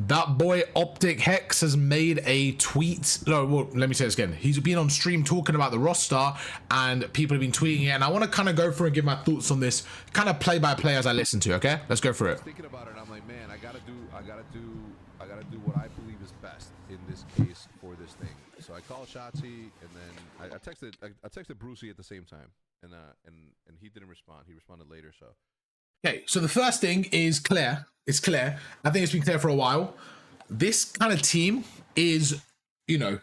That boy Optic Hecz has made a tweet. No, well, let me say this again. He's been on stream talking about the roster and people have been tweeting it. And I want to kind of go through and give my thoughts on this, kind of play by play as I listen to. Okay, let's go through it. Thinking about it, I'm like, man, I gotta do what I believe is best in this case for this thing. So I called Shotzi, and then I texted Brucey at the same time, and he didn't respond. He responded later. So. Okay, so the first thing is clear. It's clear. I think it's been clear for a while. This kind of team is, you know,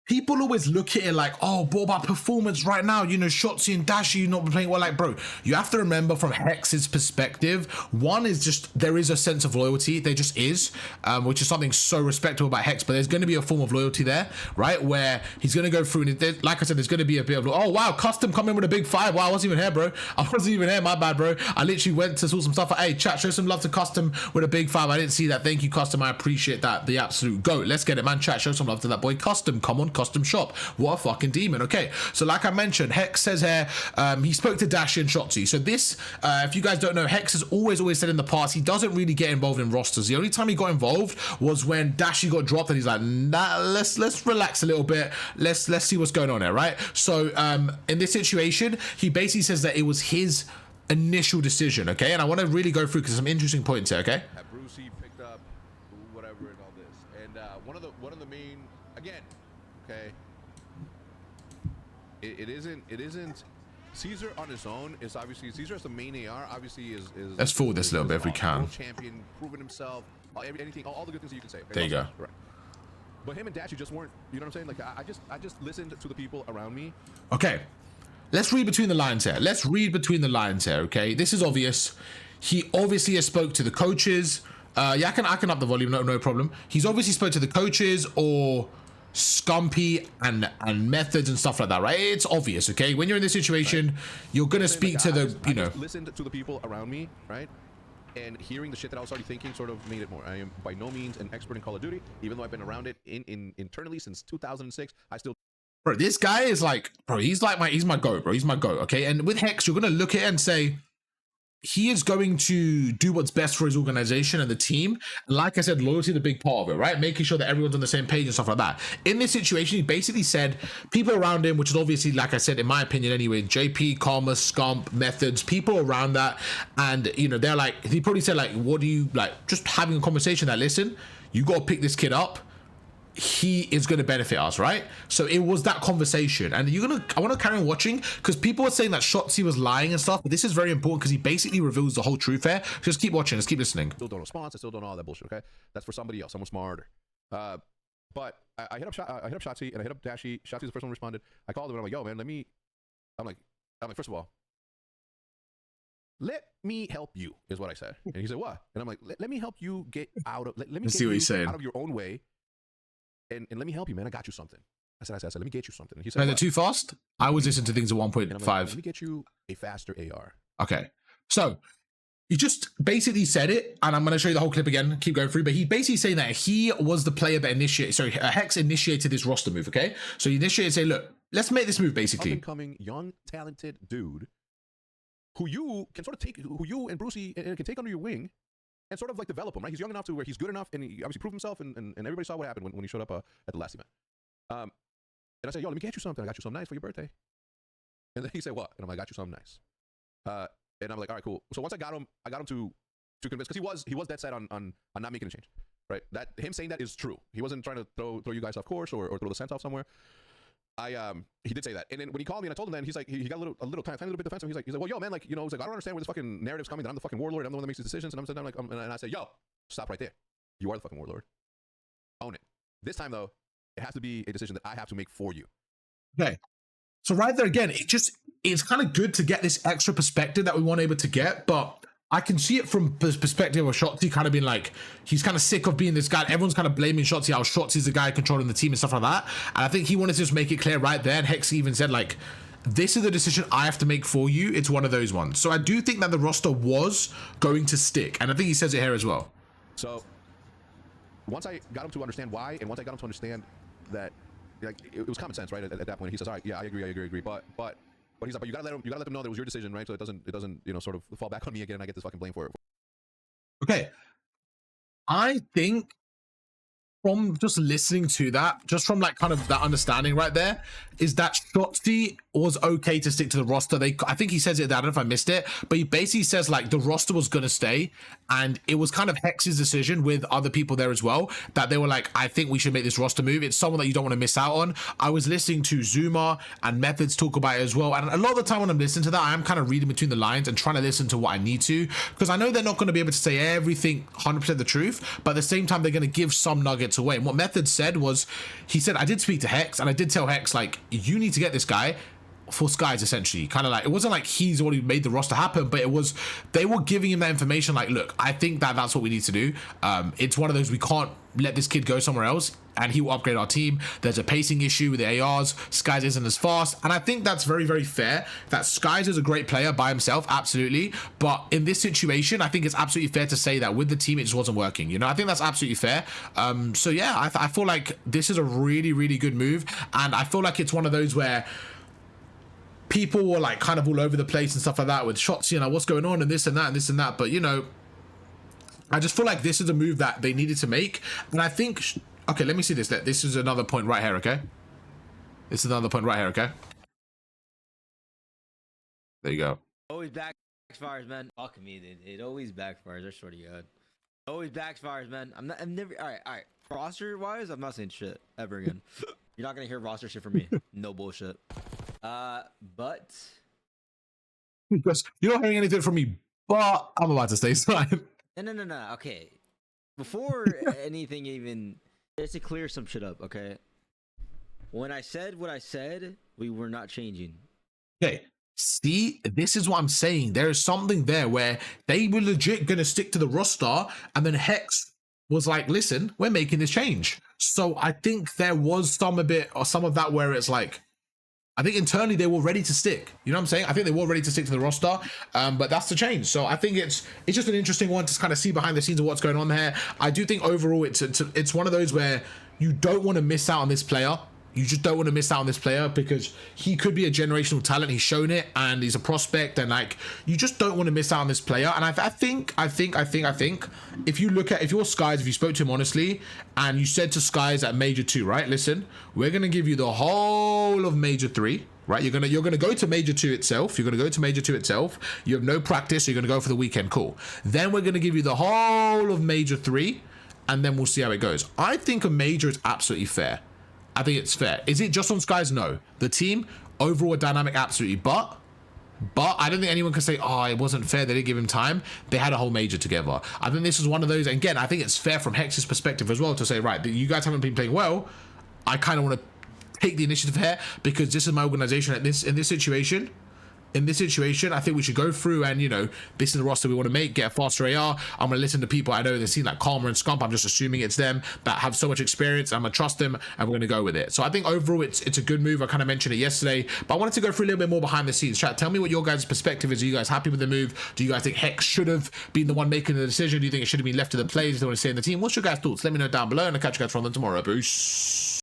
people always look at it like, oh, what about performance right now? You know, Shotzi and Dashi not playing well. Like, bro, you have to remember from Hex's perspective, one is just, there is a sense of loyalty. There just is, which is something so respectable about Hecz, but there's going to be a form of loyalty there, right? Where he's going to go through, and like I said, there's going to be a bit of, oh, wow, Custom coming with a big 5. Wow, I wasn't even here, bro. I wasn't even here. My bad, bro. I literally went to sort some stuff. Hey, chat, show some love to Custom with a big 5. I didn't see that. Thank you, Custom. I appreciate that. The absolute goat. Let's get it, man. Chat, show some love to that boy. Custom, come on, Custom shop. What a fucking demon. Okay, so like I mentioned, Hecz says here, he spoke to Dashi and Shotzi. So this, if you guys don't know, Hecz has always said in the past, he doesn't really get involved in rosters. The only time he got involved was when Dashi got dropped, and he's like, nah, let's relax a little bit. Let's see what's going on there, right? So in this situation, he basically says that it was his initial decision, okay? And I want to really go through because some interesting points here, okay? Brucey picked up whatever and all this, and one of the main, again, okay. It isn't Caesar on his own. Is obviously Caesar as the main AR. Obviously is. Let's forward this a little bit if we can. Champion, proven himself. Anything, all the good things that you can say. Okay? There you go. Right. But him and Dashi just weren't. You know what I'm saying? Like I just listened to the people around me. Okay, let's read between the lines here. Let's read between the lines here. Okay, this is obvious. He obviously has spoke to the coaches. Yeah, I can up the volume. No problem. He's obviously spoke to the coaches or Scumpy and methods and stuff like that, right? It's obvious, okay? When you're in this situation, right, you're gonna speak to the, you know. I listened to the people around me, right? And hearing the shit that I was already thinking sort of made it more. I am by no means an expert in Call of Duty, even though I've been around it internally since 2006. I still. Bro, this guy is like, bro, he's my goat, bro. He's my goat, okay? And with Hecz, you're gonna look at it and say, he is going to do what's best for his organization and the team. Like I said, loyalty is a big part of it, right? Making sure that everyone's on the same page and stuff like that. In this situation, he basically said people around him, which is obviously, like I said, in my opinion anyway, JP, Karma, Scump, Methods, people around that. And, you know, they're like, he probably said like, what do you, like, just having a conversation that, listen, you got to pick this kid up. He is going to benefit us, right? So it was that conversation, and I want to carry on watching because people are saying that Shotzi was lying and stuff, but this is very important because he basically reveals the whole truth here. Just keep watching, let's keep listening. Still don't respond. I still don't know all that bullshit. Okay, that's for somebody else, someone smarter. But I hit up Shotzi and I hit up Dashi. Shotzi's the first one who responded. I called him and I'm like, yo, man, I'm like, first of all, let me help you, is what I said. And he said, what? And I'm like, let me help you get out of. Let me see what he's saying. Out of your own way. And let me help you, man. I got you something. I said, let me get you something. And he said, is it too fast? I was listening to things at 1.5. Like, let me get you a faster AR. Okay. So he just basically said it, and I'm going to show you the whole clip again, keep going through, but he basically saying that he was the player that Hecz initiated this roster move, okay? So he initiated, say, look, let's make this move, basically. Up-and-coming, young, talented dude who you can sort of take, who you and Brucey can take under your wing and sort of like develop him, right? He's young enough to where he's good enough, and he obviously proved himself, and everybody saw what happened when he showed up at the last event. And I said, yo, let me get you something. I got you something nice for your birthday. And then he said, what? And I'm like, I got you something nice. And I'm like, all right, cool. So once I got him to convince, because he was dead set on not making a change, right? That him saying that is true. He wasn't trying to throw you guys off course or throw the scent off somewhere. He did say that, and then when he called me and I told him that, and he's like, he got a little tiny little bit defensive. He's like, well, yo, man, like, you know, he's like, I don't understand where this fucking narrative's coming. That I'm the fucking warlord. I'm the one that makes these decisions. And I'm sitting down like, and I said, yo, stop right there. You are the fucking warlord. Own it. This time though, it has to be a decision that I have to make for you. Okay. So right there again, it's kind of good to get this extra perspective that we weren't able to get, but I can see it from the perspective of Shotzi kind of being like, he's kind of sick of being this guy. Everyone's kind of blaming Shotzi, how Shotzi's the guy controlling the team and stuff like that. And I think he wanted to just make it clear right there. And Hecz even said like, this is the decision I have to make for you. It's one of those ones. So I do think that the roster was going to stick. And I think he says it here as well. So once I got him to understand why, and once I got him to understand that, like, it was common sense, right? At that point, he says, all right, yeah, I agree. But he's like, but you gotta let them know that it was your decision, right? So it doesn't, you know, sort of fall back on me again and I get this fucking blame for it. Okay. I think from just listening to that, just from like kind of that understanding right there, is that Shotzi was okay to stick to the roster. I think he says it, I don't know if I missed it, but he basically says like the roster was going to stay, and it was kind of Hex's decision with other people there as well, that they were like, I think we should make this roster move. It's someone that you don't want to miss out on. I was listening to Zuma and Methods talk about it as well, and a lot of the time when I'm listening to that, I am kind of reading between the lines and trying to listen to what I need to, because I know they're not going to be able to say everything 100% the truth, but at the same time they're going to give some nuggets away. And what Methods said was, he said, I did speak to Hecz, and I did tell Hecz, like, you need to get this guy for Skies, essentially. Kind of like, it wasn't like he's the one who made the roster happen, but it was, they were giving him that information like, look, I think that that's what we need to do. It's one of those, we can't let this kid go somewhere else and he will upgrade our team. There's a pacing issue with the ARs. Skies isn't as fast, and I think that's very, very fair. That Skies is a great player by himself, absolutely, but in this situation, I think it's absolutely fair to say that with the team it just wasn't working. You know, I think that's absolutely fair. So yeah, I feel like this is a really, really good move, and I feel like it's one of those where people were like kind of all over the place and stuff like that with Shotzi and like, what's going on and this and that and this and that, but you know, I just feel like this is a move that they needed to make. And I think, okay, let me see this. This is another point right here, okay? This is another point right here, okay? There you go. Always backfires, man. Fuck me, dude. It always backfires. I swear to God. Always backfires, man. I'm never. All right. Roster wise, I'm not saying shit ever again. You're not gonna hear roster shit from me. No bullshit. But because you're not hearing anything from me, but I'm about to stay silent. No. Okay. Before anything, even just to clear some shit up. Okay. When I said what I said, we were not changing. Okay. See, this is what I'm saying. There is something there where they were legit gonna stick to the roster, and then Hecz was like, listen, we're making this change. So I think there was some of that where it's like, I think internally they were ready to stick. You know what I'm saying? I think they were ready to stick to the roster, but that's the change. So I think it's just an interesting one to kind of see behind the scenes of what's going on there. I do think overall it's one of those where you don't want to miss out on this player. You just don't want to miss out on this player because he could be a generational talent. He's shown it, and he's a prospect, and like, you just don't want to miss out on this player. And I think if you look at, if you're Skies, if you spoke to him honestly and you said to Skies at Major 2, right, listen, we're gonna give you the whole of Major 3, right? You're gonna go to Major 2 itself. You're gonna go to Major 2 itself. You have no practice, so you're gonna go for the weekend. Cool. Then we're gonna give you the whole of Major 3, and then we'll see how it goes. I think a major is absolutely fair. I think it's fair. Is it just on Skies? No. The team, overall dynamic, absolutely. But I don't think anyone can say, oh, it wasn't fair, they didn't give him time. They had a whole major together. I think this is one of those, and again, I think it's fair from Hex's perspective as well to say, right, you guys haven't been playing well. I kind of want to take the initiative here because this is my organization in this situation. In this situation, I think we should go through and, you know, this is the roster we want to make, get a faster AR. I'm going to listen to people I know in the scene like Karma and Scump. I'm just assuming it's them that have so much experience. I'm going to trust them and we're going to go with it. So I think overall it's a good move. I kind of mentioned it yesterday, but I wanted to go through a little bit more behind the scenes. Chat, tell me what your guys' perspective is. Are you guys happy with the move? Do you guys think Hecz should have been the one making the decision? Do you think it should have been left to the players? Do they want to stay in the team? What's your guys' thoughts? Let me know down below, and I'll catch you guys from them tomorrow. Peace.